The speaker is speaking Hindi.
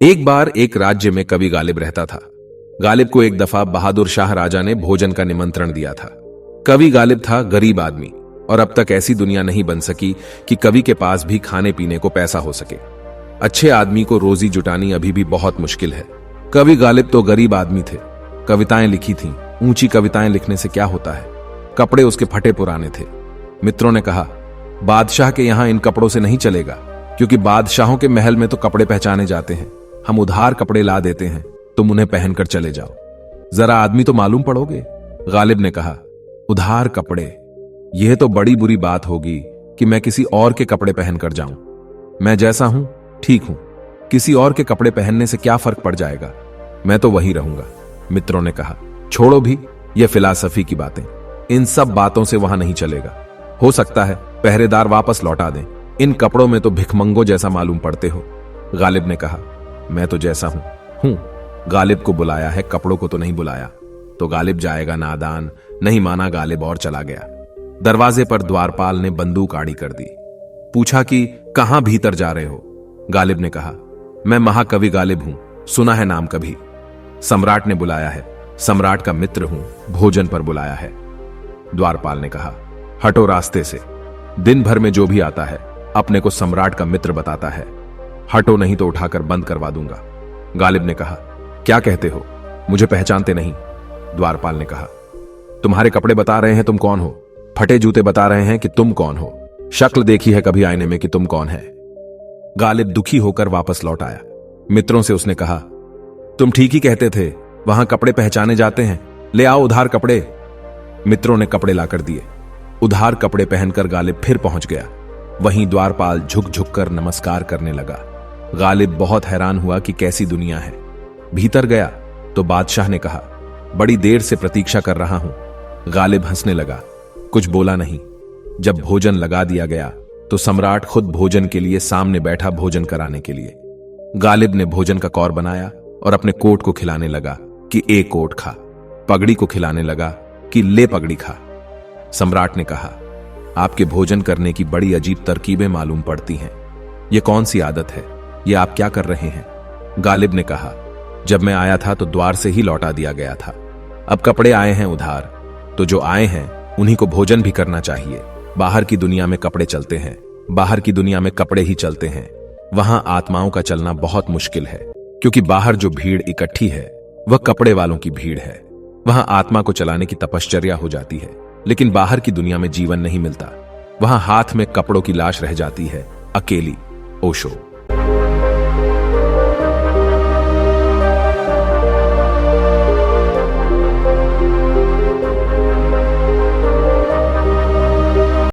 एक बार एक राज्य में कवि गालिब रहता था। गालिब को एक दफा बहादुर शाह राजा ने भोजन का निमंत्रण दिया था। कवि गालिब था गरीब आदमी और अब तक ऐसी दुनिया नहीं बन सकी कि कवि के पास भी खाने पीने को पैसा हो सके। अच्छे आदमी को रोजी जुटानी अभी भी बहुत मुश्किल है। कवि गालिब तो गरीब आदमी थे। कविताएं लिखी थीं। ऊंची कविताएं लिखने से क्या होता है। कपड़े उसके फटे पुराने थे। मित्रों ने कहा, बादशाह के यहां इन कपड़ों से नहीं चलेगा, क्योंकि बादशाहों के महल में तो कपड़े पहचाने जाते हैं। हम उधार कपड़े ला देते हैं, तुम उन्हें पहनकर चले जाओ, जरा आदमी तो मालूम पड़ोगे। गालिब ने कहा, उधार कपड़े, यह तो बड़ी बुरी बात होगी कि मैं किसी और के कपड़े पहनकर जाऊं। मैं जैसा हूं ठीक हूं, किसी और के कपड़े पहनने से क्या फर्क पड़ जाएगा, मैं तो वही रहूंगा। मित्रों ने कहा, छोड़ो भी ये फिलॉसफी की बातें, इन सब बातों से वहां नहीं चलेगा। हो सकता है पहरेदार वापस लौटा दें, इन कपड़ों में तो भिखमंगों जैसा मालूम पड़ते हो। गालिब ने कहा, मैं तो जैसा हूं। गालिब को बुलाया है, कपड़ों को तो नहीं बुलाया, तो गालिब जाएगा नादान। नहीं माना गालिब और चला गया। दरवाजे पर द्वारपाल ने बंदूक आड़ी कर दी। पूछा कि कहां भीतर जा रहे हो। गालिब ने कहा, मैं महाकवि गालिब हूं, सुना है नाम कभी। सम्राट ने बुलाया है, सम्राट का मित्र हूं, भोजन पर बुलाया है। द्वारपाल ने कहा, हटो रास्ते से, दिन भर में जो भी आता है अपने को सम्राट का मित्र बताता है। हटो नहीं तो उठाकर बंद करवा दूंगा। गालिब ने कहा, क्या कहते हो, मुझे पहचानते नहीं। द्वारपाल ने कहा, तुम्हारे कपड़े बता रहे हैं तुम कौन हो, फटे जूते बता रहे हैं कि तुम कौन हो, शक्ल देखी है कभी आईने में कि तुम कौन है। गालिब दुखी होकर वापस लौट आया। मित्रों से उसने कहा, तुम ठीक ही कहते थे, वहां कपड़े पहचाने जाते हैं, ले आओ उधार कपड़े। मित्रों ने कपड़े लाकर दिए। उधार कपड़े पहनकर गालिब फिर पहुंच गया। वहीं द्वारपाल झुक झुक कर नमस्कार करने लगा। गालिब बहुत हैरान हुआ कि कैसी दुनिया है। भीतर गया तो बादशाह ने कहा, बड़ी देर से प्रतीक्षा कर रहा हूं। गालिब हंसने लगा, कुछ बोला नहीं। जब भोजन लगा दिया गया तो सम्राट खुद भोजन के लिए सामने बैठा, भोजन कराने के लिए। गालिब ने भोजन का कौर बनाया और अपने कोट को खिलाने लगा कि ए कोट खा। पगड़ी को खिलाने लगा कि ले पगड़ी खा। सम्राट ने कहा, आपके भोजन करने की बड़ी अजीब तरकीबें मालूम पड़ती हैं, यह कौन सी आदत है, ये आप क्या कर रहे हैं। गालिब ने कहा, जब मैं आया था तो द्वार से ही लौटा दिया गया था, अब कपड़े आए हैं उधार, तो जो आए हैं उन्हीं को भोजन भी करना चाहिए। बाहर की दुनिया में कपड़े चलते हैं, बाहर की दुनिया में कपड़े ही चलते हैं। वहां आत्माओं का चलना बहुत मुश्किल है, क्योंकि बाहर जो भीड़ इकट्ठी है वह कपड़े वालों की भीड़ है। वहां आत्मा को चलाने की तपश्चर्या हो जाती है, लेकिन बाहर की दुनिया में जीवन नहीं मिलता। वहां हाथ में कपड़ों की लाश रह जाती है, अकेली। ओशो।